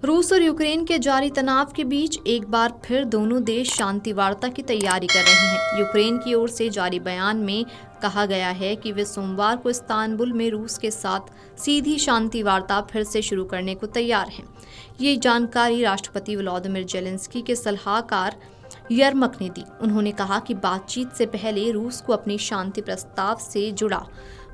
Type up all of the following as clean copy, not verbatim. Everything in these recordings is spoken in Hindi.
रूस और यूक्रेन के जारी तनाव के बीच एक बार फिर दोनों देश शांति वार्ता की तैयारी कर रहे हैं। यूक्रेन की ओर से जारी बयान में कहा गया है कि वे सोमवार को इस्तांबुल में रूस के साथ सीधी शांति वार्ता फिर से शुरू करने को तैयार हैं। ये जानकारी राष्ट्रपति व्लादिमीर जेलेंस्की के सलाहकार यरमक ने दी। उन्होंने कहा कि बातचीत से पहले रूस को अपनी शांति प्रस्ताव से जुड़ा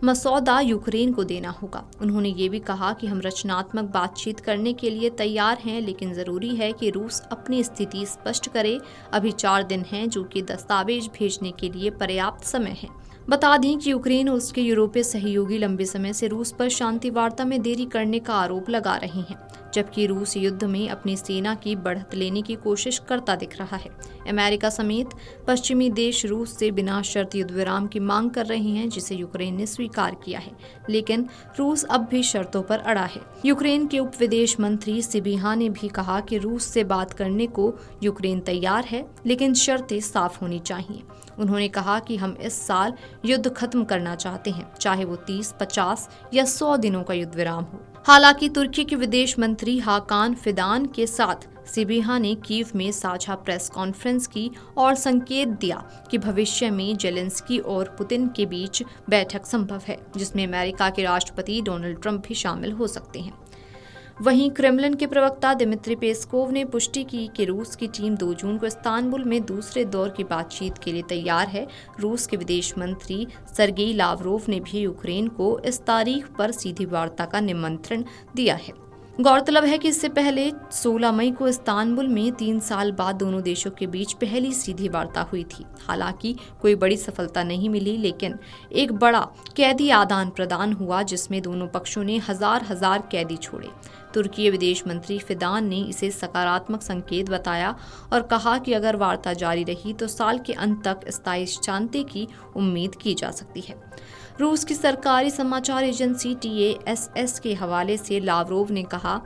मसौदा यूक्रेन को देना होगा। उन्होंने ये भी कहा कि हम रचनात्मक बातचीत करने के लिए तैयार हैं, लेकिन जरूरी है कि रूस अपनी स्थिति स्पष्ट करे। अभी 4 दिन हैं, जो कि दस्तावेज भेजने के लिए पर्याप्त समय है। बता दें कि यूक्रेन और उसके यूरोपीय सहयोगी लंबे समय से रूस पर शांति वार्ता में देरी करने का आरोप लगा रहे हैं, जबकि रूस युद्ध में अपनी सेना की बढ़त लेने की कोशिश करता दिख रहा है। अमेरिका समेत पश्चिमी देश रूस से बिना शर्त युद्ध विराम की मांग कर रहे हैं, जिसे यूक्रेन ने स्वीकार किया है, लेकिन रूस अब भी शर्तों पर अड़ा है। यूक्रेन के उप विदेश मंत्री सिबिहा ने भी कहा कि रूस से बात करने को यूक्रेन तैयार है, लेकिन शर्तें साफ होनी चाहिए। उन्होंने कहा कि हम इस साल युद्ध खत्म करना चाहते हैं, चाहे वो 30, 50 या 100 दिनों का युद्ध विराम हो। हालांकि तुर्की के विदेश मंत्री हाकान फिदान के साथ सिबिहा ने कीव में साझा प्रेस कॉन्फ्रेंस की और संकेत दिया कि भविष्य में जेलेंस्की और पुतिन के बीच बैठक संभव है, जिसमें अमेरिका के राष्ट्रपति डोनाल्ड ट्रंप भी शामिल हो सकते हैं। वहीं क्रेमलिन के प्रवक्ता दिमित्री पेस्कोव ने पुष्टि की कि रूस की टीम 2 जून को इस्तांबुल में दूसरे दौर की बातचीत के लिए तैयार है। रूस के विदेश मंत्री सर्गेई लावरोव ने भी यूक्रेन को इस तारीख पर सीधी वार्ता का निमंत्रण दिया है। गौरतलब है कि इससे पहले 16 मई को इस्तांबुल में 3 साल बाद दोनों देशों के बीच पहली सीधी वार्ता हुई थी। हालांकि कोई बड़ी सफलता नहीं मिली, लेकिन एक बड़ा कैदी आदान प्रदान हुआ, जिसमें दोनों पक्षों ने हजार कैदी छोड़े। तुर्की विदेश मंत्री फिदान ने इसे सकारात्मक संकेत बताया और कहा कि अगर वार्ता जारी रही तो साल के अंत तक स्थायी शांति की उम्मीद की जा सकती है। रूस की सरकारी समाचार एजेंसी TASS के हवाले से लावरोव ने कहा,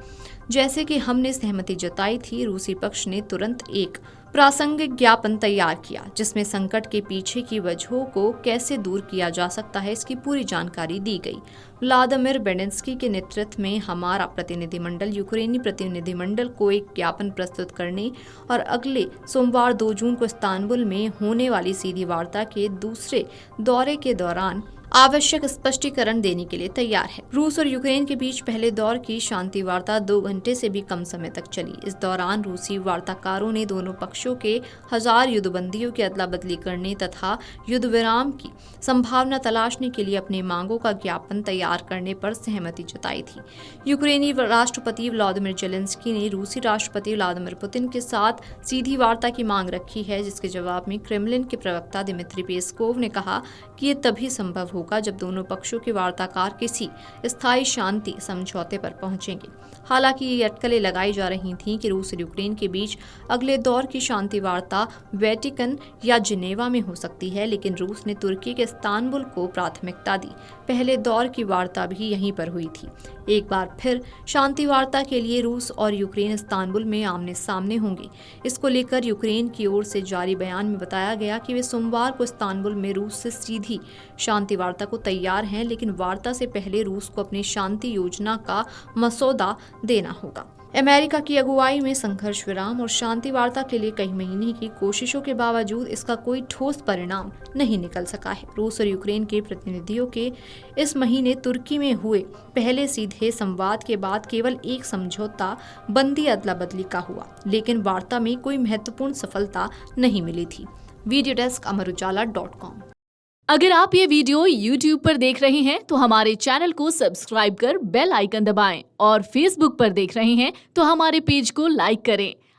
जैसे कि हमने सहमति जताई थी, रूसी पक्ष ने तुरंत एक प्रासंगिक ज्ञापन तैयार किया, जिसमें संकट के पीछे की वजहों को कैसे दूर किया जा सकता है, इसकी पूरी जानकारी दी गई। व्लादिमीर बेलेंस्की के नेतृत्व में हमारा प्रतिनिधिमंडल यूक्रेनी प्रतिनिधिमंडल को एक ज्ञापन प्रस्तुत करने और अगले सोमवार 2 जून को इस्तांबुल में होने वाली सीधी वार्ता के दूसरे दौरे के दौरान आवश्यक स्पष्टीकरण देने के लिए तैयार है। रूस और यूक्रेन के बीच पहले दौर की शांति वार्ता 2 घंटे से भी कम समय तक चली। इस दौरान रूसी वार्ताकारों ने दोनों पक्षों के 1000 युद्धबंदियों की अदला बदली करने तथा युद्ध विराम की संभावना तलाशने के लिए अपनी मांगों का ज्ञापन तैयार करने पर सहमति जताई थी। यूक्रेनी राष्ट्रपति व्लादिमीर जेलेंस्की ने रूसी राष्ट्रपति व्लादिमीर पुतिन के साथ सीधी वार्ता की मांग रखी है, जिसके जवाब में क्रेमलिन के प्रवक्ता दिमित्री पेस्कोव ने कहा कि ये तभी संभव होगा जब दोनों पक्षों के वार्ताकार किसी स्थायी शांति समझौते पर पहुंचेंगे। हालांकि ये अटकलें लगाई जा रही थीं कि रूस और यूक्रेन के बीच अगले दौर की शांति वार्ता वेटिकन या जिनेवा में हो सकती है, लेकिन रूस ने तुर्की के इस्तांबुल को प्राथमिकता दी। पहले दौर की वार्ता भी यहीं पर हुई थी। एक बार फिर शांति वार्ता के लिए रूस और यूक्रेन इस्तांबुल में आमने सामने होंगे। इसको लेकर यूक्रेन की ओर से जारी बयान में बताया गया कि वे सोमवार को इस्तांबुल में रूस से सीधी शांति वार्ता को तैयार हैं, लेकिन वार्ता से पहले रूस को अपनी शांति योजना का मसौदा देना होगा। अमेरिका की अगुवाई में संघर्ष विराम और शांति वार्ता के लिए कई महीने की कोशिशों के बावजूद इसका कोई ठोस परिणाम नहीं निकल सका है। रूस और यूक्रेन के प्रतिनिधियों के इस महीने तुर्की में हुए पहले सीधे संवाद के बाद केवल एक समझौता बंदी अदला बदली का हुआ, लेकिन वार्ता में कोई महत्वपूर्ण सफलता नहीं मिली थी। Video desk amarujala.com। अगर आप ये वीडियो YouTube पर देख रहे हैं तो हमारे चैनल को सब्सक्राइब कर बेल आइकन दबाएं और Facebook पर देख रहे हैं तो हमारे पेज को लाइक करें।